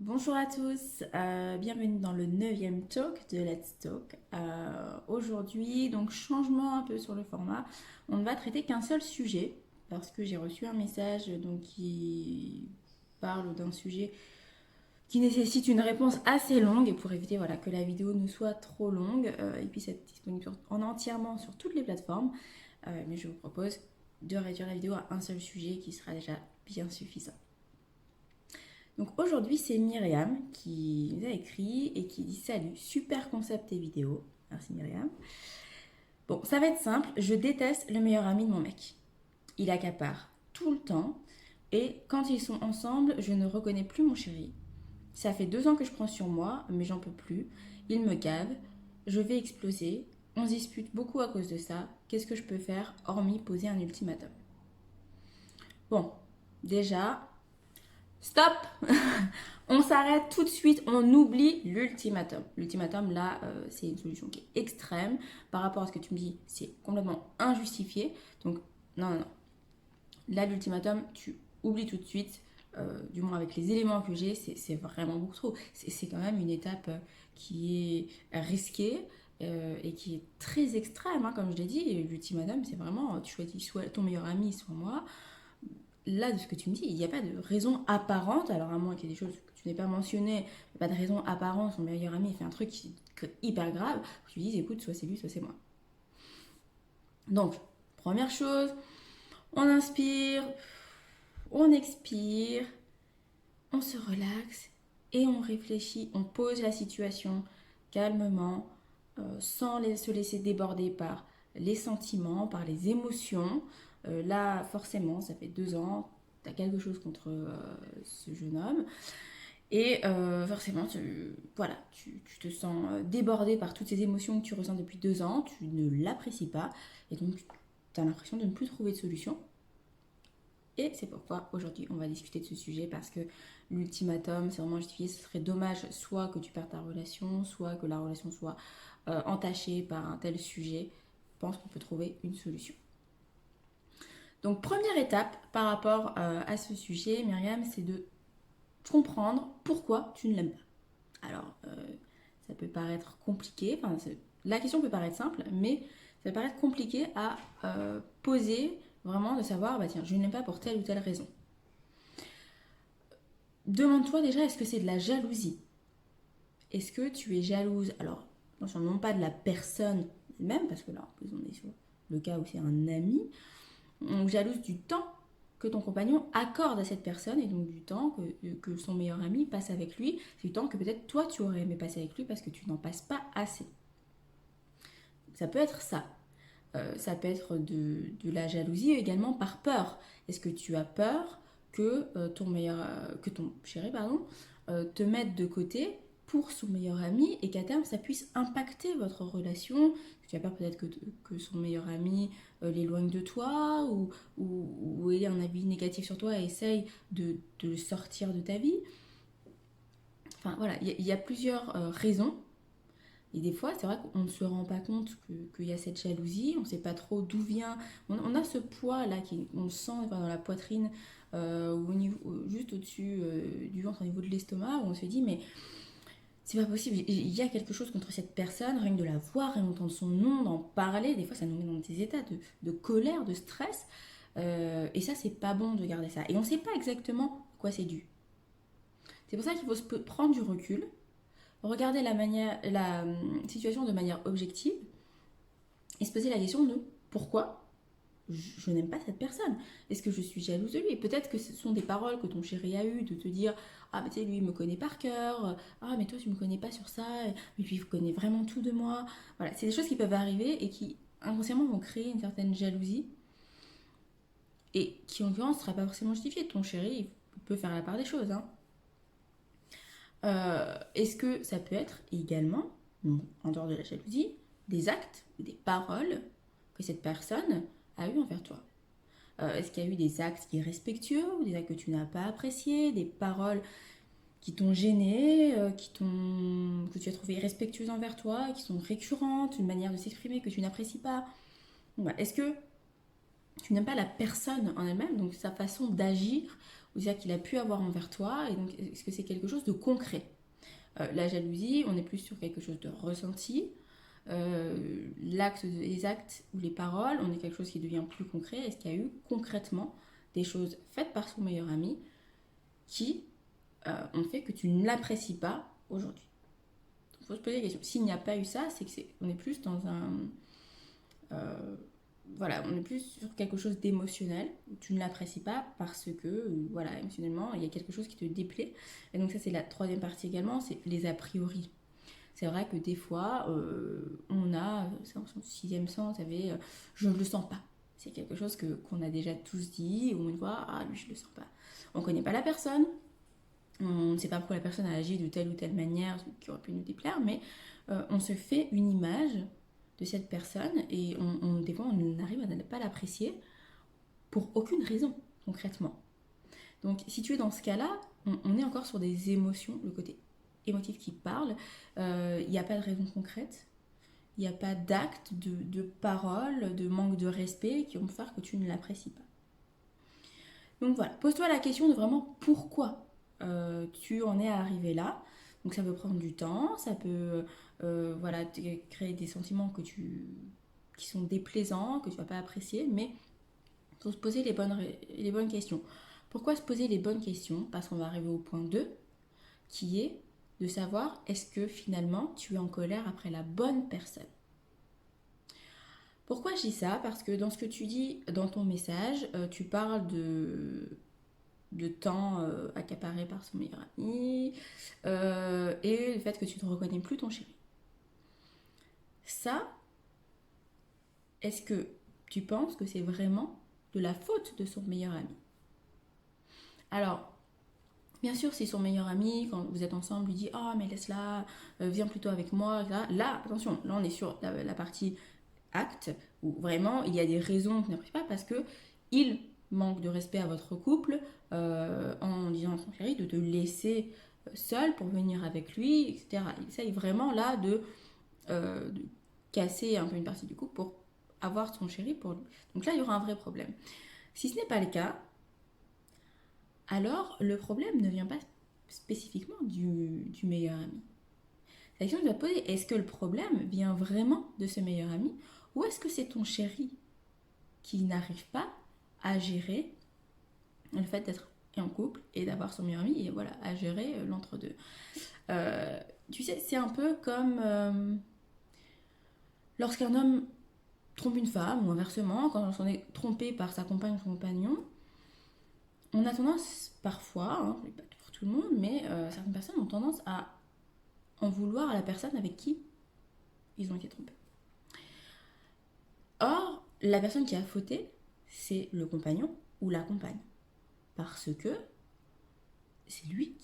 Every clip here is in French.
Bonjour à tous, bienvenue dans le 9e talk de Let's Talk. Aujourd'hui, donc changement un peu sur le format, on ne va traiter qu'un seul sujet parce que j'ai reçu un message donc, qui parle d'un sujet qui nécessite une réponse assez longue et pour éviter voilà, que la vidéo ne soit trop longue et puisse être disponible en entièrement sur toutes les plateformes. Mais je vous propose de réduire la vidéo à un seul sujet qui sera déjà bien suffisant. Donc aujourd'hui, c'est Myriam qui nous a écrit et qui dit salut, super concept et vidéo. Merci Myriam. Bon, ça va être simple, je déteste le meilleur ami de mon mec. Il accapare tout le temps et quand ils sont ensemble, je ne reconnais plus mon chéri. Ça fait 2 ans que je prends sur moi, mais j'en peux plus. Il me cave, je vais exploser. On se dispute beaucoup à cause de ça. Qu'est-ce que je peux faire hormis poser un ultimatum? Bon, déjà, stop. On s'arrête tout de suite, on oublie l'ultimatum. L'ultimatum, là, c'est une solution qui est extrême. Par rapport à ce que tu me dis, c'est complètement injustifié. Donc, non, non, non. Là, l'ultimatum, tu oublies tout de suite. Du moins, avec les éléments que j'ai, c'est vraiment beaucoup trop. C'est quand même une étape qui est risquée et qui est très extrême, hein, comme je l'ai dit. L'ultimatum, c'est vraiment, tu choisis soit ton meilleur ami, soit moi. Là, de ce que tu me dis, il n'y a pas de raison apparente, alors à moins qu'il y ait des choses que tu n'aies pas mentionnées, il n'y a pas de raison apparente, son meilleur ami fait un truc hyper grave, que tu dises écoute, soit c'est lui, soit c'est moi. Donc, première chose, on inspire, on expire, on se relaxe et on réfléchit, on pose la situation calmement, sans se laisser déborder par les sentiments, par les émotions. Là, forcément, ça fait 2 ans, tu as quelque chose contre ce jeune homme. Et forcément, tu te sens débordé par toutes ces émotions que tu ressens depuis 2 ans, tu ne l'apprécies pas, et donc tu as l'impression de ne plus trouver de solution. Et c'est pourquoi aujourd'hui on va discuter de ce sujet parce que l'ultimatum, c'est vraiment justifié. Ce serait dommage soit que tu perdes ta relation, soit que la relation soit entachée par un tel sujet. Je pense qu'on peut trouver une solution. Donc première étape par rapport à ce sujet, Myriam, c'est de comprendre pourquoi tu ne l'aimes pas. Alors, ça peut paraître compliqué, enfin, la question peut paraître simple, mais ça peut paraître compliqué à poser vraiment de savoir, bah tiens, je ne l'aime pas pour telle ou telle raison. Demande-toi déjà, est-ce que c'est de la jalousie? Est-ce que tu es jalouse? Alors, non pas de la personne même, parce que là, en plus, on est sur le cas où c'est un ami, ou jalouse du temps que ton compagnon accorde à cette personne et donc du temps que son meilleur ami passe avec lui. C'est du temps que peut-être toi tu aurais aimé passer avec lui parce que tu n'en passes pas assez. Ça peut être ça. Ça peut être de la jalousie également par peur. Est-ce que tu as peur que que ton chéri te mette de côté pour son meilleur ami et qu'à terme ça puisse impacter votre relation? Tu as peur peut-être que son meilleur ami l'éloigne de toi ou ait un avis négatif sur toi et essaye de le sortir de ta vie. Enfin voilà, il y a plusieurs raisons et des fois, c'est vrai qu'on ne se rend pas compte qu'il y a cette jalousie, on ne sait pas trop d'où vient. On a ce poids là, on le sent dans la poitrine, juste au-dessus du ventre, au niveau de l'estomac, où on se dit, mais c'est pas possible, il y a quelque chose contre cette personne, rien que de la voir, rien d'entendre son nom, d'en parler, des fois ça nous met dans des états de colère, de stress. Et ça, c'est pas bon de garder ça. Et on ne sait pas exactement à quoi c'est dû. C'est pour ça qu'il faut se prendre du recul, regarder la situation de manière objective et se poser la question de pourquoi je n'aime pas cette personne. Est-ce que je suis jalouse de lui? Et peut-être que ce sont des paroles que ton chéri a eues, de te dire ah, mais tu sais, lui, il me connaît par cœur. Ah, mais toi, tu me connais pas sur ça. Mais lui, il connaît vraiment tout de moi. Voilà, c'est des choses qui peuvent arriver et qui, inconsciemment, vont créer une certaine jalousie et qui, en l'occurrence, ne sera pas forcément justifiée. Ton chéri, il peut faire la part des choses. Hein. Est-ce que ça peut être également, en dehors de la jalousie, des actes, des paroles que cette personne a eu envers toi? Est-ce qu'il y a eu des actes irrespectueux ou des actes que tu n'as pas appréciés, des paroles qui t'ont gêné, que tu as trouvé irrespectueuses envers toi, qui sont récurrentes, une manière de s'exprimer que tu n'apprécies pas? Voilà. Est-ce que tu n'aimes pas la personne en elle-même, donc sa façon d'agir ou c'est-à-dire qu'il a pu avoir envers toi, et donc est-ce que c'est quelque chose de concret? La jalousie, on est plus sur quelque chose de ressenti. Les actes ou les paroles, on est quelque chose qui devient plus concret. Est-ce qu'il y a eu concrètement des choses faites par son meilleur ami qui ont fait que tu ne l'apprécies pas aujourd'hui? Il faut se poser la question. S'il n'y a pas eu ça, c'est que on est plus dans un... voilà, on est plus sur quelque chose d'émotionnel, où tu ne l'apprécies pas parce que, voilà, émotionnellement, il y a quelque chose qui te déplaît. Et donc ça, c'est la troisième partie également, c'est les a priori. C'est vrai que des fois, on a, c'est son sixième sens, vous savez, je ne le sens pas. C'est quelque chose qu'on a déjà tous dit, où on voit, ah lui, je ne le sens pas. On ne connaît pas la personne, on ne sait pas pourquoi la personne a agi de telle ou telle manière qui aurait pu nous déplaire, mais on se fait une image de cette personne et des fois on arrive à ne pas l'apprécier pour aucune raison concrètement. Donc si tu es dans ce cas-là, on est encore sur des émotions, le côté émotif qui parle. Il n'y a pas de raison concrète, il n'y a pas d'acte, de parole, de manque de respect qui vont faire que tu ne l'apprécies pas. Donc voilà, pose-toi la question de vraiment pourquoi tu en es arrivé là. Donc ça peut prendre du temps, ça peut voilà, créer des sentiments qui sont déplaisants, que tu ne vas pas apprécier, mais il faut se poser les bonnes questions. Pourquoi se poser les bonnes questions? Parce qu'on va arriver au point 2, qui est de savoir est-ce que finalement tu es en colère après la bonne personne. Pourquoi je dis ça? Parce que dans ce que tu dis dans ton message, tu parles de temps accaparé par son meilleur ami et le fait que tu ne reconnais plus ton chéri. Ça, est-ce que tu penses que c'est vraiment de la faute de son meilleur ami? Alors, bien sûr, si son meilleur ami, quand vous êtes ensemble, lui dit «Oh, mais laisse-la, viens plutôt avec moi», là, attention, là on est sur la partie acte, où vraiment il y a des raisons que n'apprécie pas parce que il manque de respect à votre couple en disant à son chéri de te laisser seul pour venir avec lui, etc. Il essaye vraiment là de casser un peu une partie du couple pour avoir son chéri pour lui. Donc là, il y aura un vrai problème. Si ce n'est pas le cas, alors le problème ne vient pas spécifiquement du meilleur ami. La question que tu dois te poser, est-ce que le problème vient vraiment de ce meilleur ami ou est-ce que c'est ton chéri qui n'arrive pas à gérer le fait d'être en couple et d'avoir son meilleur ami et voilà, à gérer l'entre-deux. Tu sais, c'est un peu comme lorsqu'un homme trompe une femme ou inversement, quand on est trompé par sa compagne ou son compagnon, on a tendance parfois, hein, pas pour tout le monde, mais certaines personnes ont tendance à en vouloir à la personne avec qui ils ont été trompés. Or, la personne qui a fauté, c'est le compagnon ou la compagne. Parce que c'est lui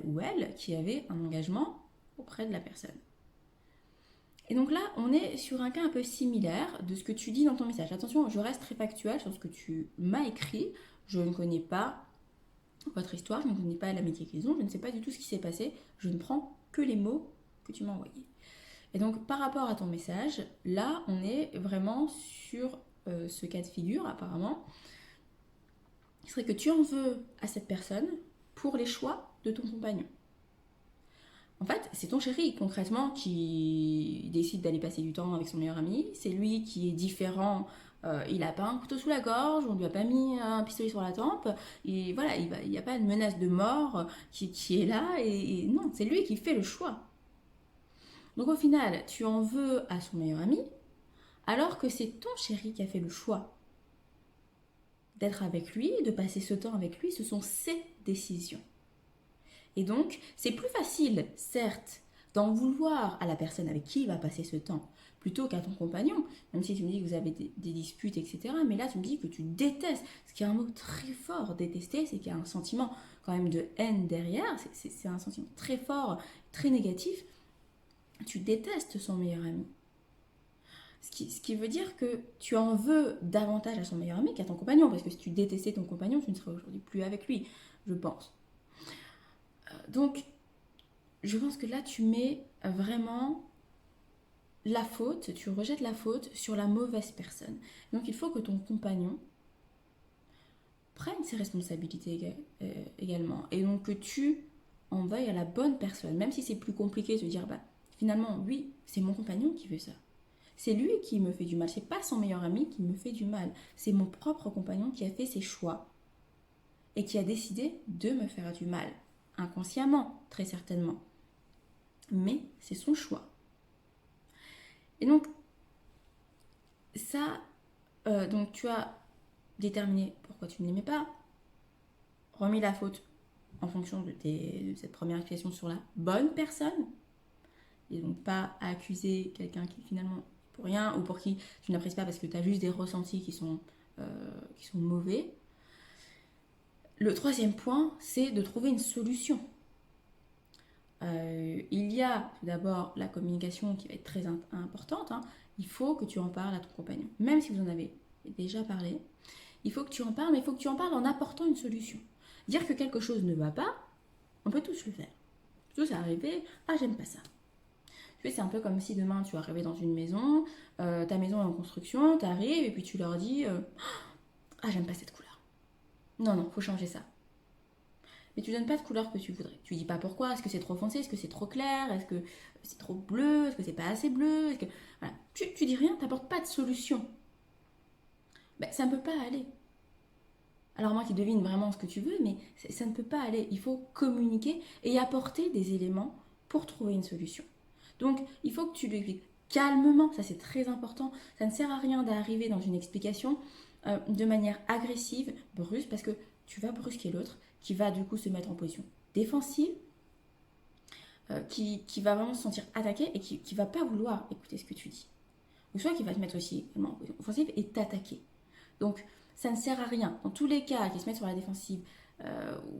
ou elle qui avait un engagement auprès de la personne. Et donc là, on est sur un cas un peu similaire de ce que tu dis dans ton message. Attention, je reste très factuelle sur ce que tu m'as écrit. Je ne connais pas votre histoire, je ne connais pas l'amitié qu'ils ont, je ne sais pas du tout ce qui s'est passé. Je ne prends que les mots que tu m'as envoyés. Et donc, par rapport à ton message, là, on est vraiment sur ce cas de figure, apparemment. Il serait que tu en veux à cette personne pour les choix de ton compagnon. En fait, c'est ton chéri, concrètement, qui décide d'aller passer du temps avec son meilleur ami. C'est lui qui est différent. Il n'a pas un couteau sous la gorge, on ne lui a pas mis un pistolet sur la tempe. Et voilà, il n'y a pas de menace de mort qui est là. Et non, c'est lui qui fait le choix. Donc au final, tu en veux à son meilleur ami, alors que c'est ton chéri qui a fait le choix d'être avec lui, de passer ce temps avec lui. Ce sont ses décisions. Et donc, c'est plus facile, certes, d'en vouloir à la personne avec qui il va passer ce temps, plutôt qu'à ton compagnon, même si tu me dis que vous avez des disputes, etc. Mais là, tu me dis que tu détestes. Ce qui est un mot très fort, détester, c'est qu'il y a un sentiment quand même de haine derrière. C'est un sentiment très fort, très négatif. Tu détestes son meilleur ami. Ce qui veut dire que tu en veux davantage à son meilleur ami qu'à ton compagnon, parce que si tu détestais ton compagnon, tu ne serais aujourd'hui plus avec lui, je pense. Donc, je pense que là, tu mets vraiment la faute, tu rejettes la faute sur la mauvaise personne. Donc, il faut que ton compagnon prenne ses responsabilités également. Et donc que tu en veuilles à la bonne personne. Même si c'est plus compliqué de se dire, bah, finalement, oui, c'est mon compagnon qui veut ça. C'est lui qui me fait du mal. C'est pas son meilleur ami qui me fait du mal. C'est mon propre compagnon qui a fait ses choix et qui a décidé de me faire du mal. Inconsciemment, très certainement. Mais c'est son choix. Et donc, ça, donc tu as déterminé pourquoi tu ne l'aimais pas, remis la faute en fonction de cette première explication sur la bonne personne, et donc pas à accuser quelqu'un qui finalement pour rien ou pour qui tu n'apprécies pas parce que tu as juste des ressentis qui sont mauvais. Le troisième point, c'est de trouver une solution. Il y a tout d'abord la communication qui va être très importante. Il faut que tu en parles à ton compagnon. Même si vous en avez déjà parlé, il faut que tu en parles, mais il faut que tu en parles en apportant une solution. Dire que quelque chose ne va pas, on peut tous le faire. Tous arriver, ah j'aime pas ça. Tu sais, c'est un peu comme si demain tu arrivais dans une maison, ta maison est en construction, tu arrives et puis tu leur dis ah j'aime pas cette couleur. Non, faut changer ça. Mais tu donnes pas de couleur que tu voudrais. Tu dis pas pourquoi, est-ce que c'est trop foncé, est-ce que c'est trop clair, est-ce que c'est trop bleu, est-ce que c'est pas assez bleu, est-ce que... Voilà. Tu dis rien, t'apportes pas de solution. Ben, ça ne peut pas aller. Alors moi qui devine vraiment ce que tu veux, mais ça ne peut pas aller. Il faut communiquer et apporter des éléments pour trouver une solution. Donc il faut que tu lui expliques calmement, ça c'est très important. Ça ne sert à rien d'arriver dans une explication de manière agressive, brusque, parce que tu vas brusquer l'autre, qui va du coup se mettre en position défensive, qui va vraiment se sentir attaqué et qui va pas vouloir écouter ce que tu dis. Ou soit qui va te mettre aussi en position offensive et t'attaquer. Donc ça ne sert à rien. Dans tous les cas, qui se mettent sur la défensive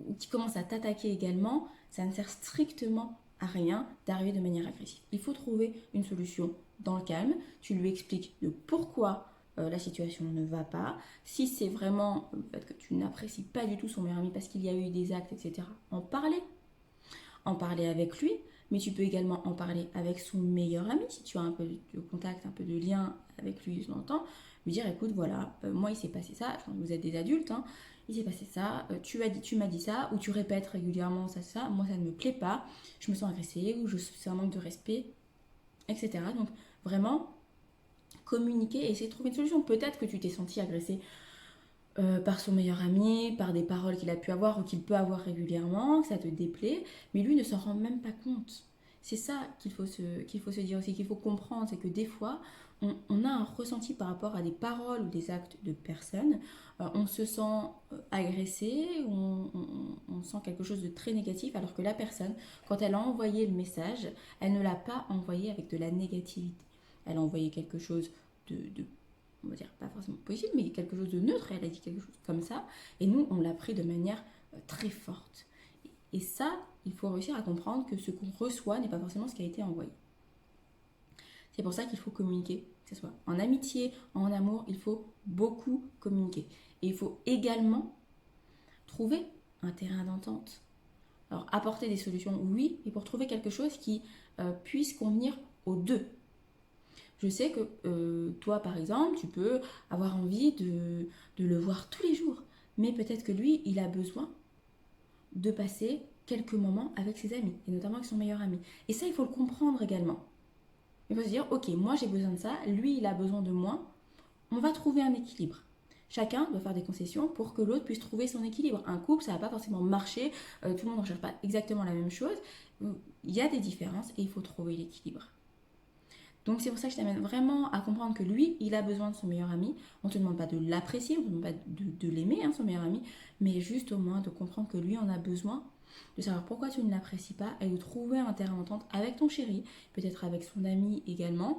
ou qui commencent à t'attaquer également, ça ne sert strictement à rien d'arriver de manière agressive. Il faut trouver une solution dans le calme. Tu lui expliques de pourquoi la situation ne va pas. Si c'est vraiment le fait que tu n'apprécies pas du tout son meilleur ami parce qu'il y a eu des actes, etc., en parler. En parler avec lui, mais tu peux également en parler avec son meilleur ami, si tu as un peu de contact, un peu de lien avec lui de longtemps, lui dire écoute voilà, moi il s'est passé ça, je pense que vous êtes des adultes, il s'est passé ça, tu m'as dit ça, ou tu répètes régulièrement ça, moi ça ne me plaît pas, je me sens agressée, ou c'est un manque de respect, etc. Donc vraiment communiquer et essayer de trouver une solution. Peut-être que tu t'es senti agressée par son meilleur ami, par des paroles qu'il a pu avoir ou qu'il peut avoir régulièrement, que ça te déplaît, mais lui ne s'en rend même pas compte. C'est ça qu'il faut se dire aussi, qu'il faut comprendre, c'est que des fois, on a un ressenti par rapport à des paroles ou des actes de personnes, on se sent agressé, on sent quelque chose de très négatif, alors que la personne, quand elle a envoyé le message, elle ne l'a pas envoyé avec de la négativité. Elle a envoyé quelque chose de on va dire pas forcément positif, mais quelque chose de neutre, elle a dit quelque chose comme ça, et nous, on l'a pris de manière très forte. Et ça, il faut réussir à comprendre que ce qu'on reçoit n'est pas forcément ce qui a été envoyé. C'est pour ça qu'il faut communiquer, que ce soit en amitié, en amour, il faut beaucoup communiquer. Et il faut également trouver un terrain d'entente. Alors, apporter des solutions, oui, mais pour trouver quelque chose qui puisse convenir aux deux. Je sais que toi, par exemple, tu peux avoir envie de le voir tous les jours. Mais peut-être que lui, il a besoin de passer quelques moments avec ses amis, et notamment avec son meilleur ami. Et ça, il faut le comprendre également. Il faut se dire, ok, moi j'ai besoin de ça, lui, il a besoin de moi. On va trouver un équilibre. Chacun doit faire des concessions pour que l'autre puisse trouver son équilibre. Un couple, ça ne va pas forcément marcher, tout le monde ne recherche pas exactement la même chose. Il y a des différences et il faut trouver l'équilibre. Donc c'est pour ça que je t'amène vraiment à comprendre que lui, il a besoin de son meilleur ami. On ne te demande pas de l'apprécier, on ne te demande pas de l'aimer, son meilleur ami, mais juste au moins de comprendre que lui en a besoin, de savoir pourquoi tu ne l'apprécies pas et de trouver un terrain d'entente avec ton chéri, peut-être avec son ami également,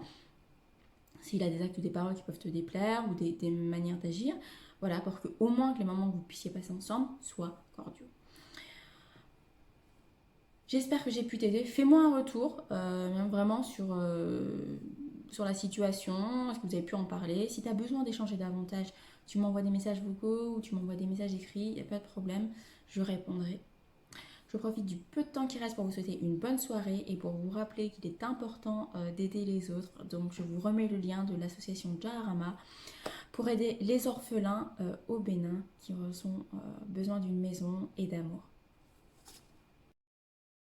s'il a des actes ou des paroles qui peuvent te déplaire ou des manières d'agir, voilà, pour que au moins que les moments que vous puissiez passer ensemble soient cordiaux. J'espère que j'ai pu t'aider. Fais-moi un retour, vraiment sur la situation. Est-ce que vous avez pu en parler? Si tu as besoin d'échanger davantage, tu m'envoies des messages vocaux ou tu m'envoies des messages écrits. Il n'y a pas de problème, je répondrai. Je profite du peu de temps qui reste pour vous souhaiter une bonne soirée et pour vous rappeler qu'il est important d'aider les autres. Donc je vous remets le lien de l'association Jaharama pour aider les orphelins au Bénin qui ont besoin d'une maison et d'amour.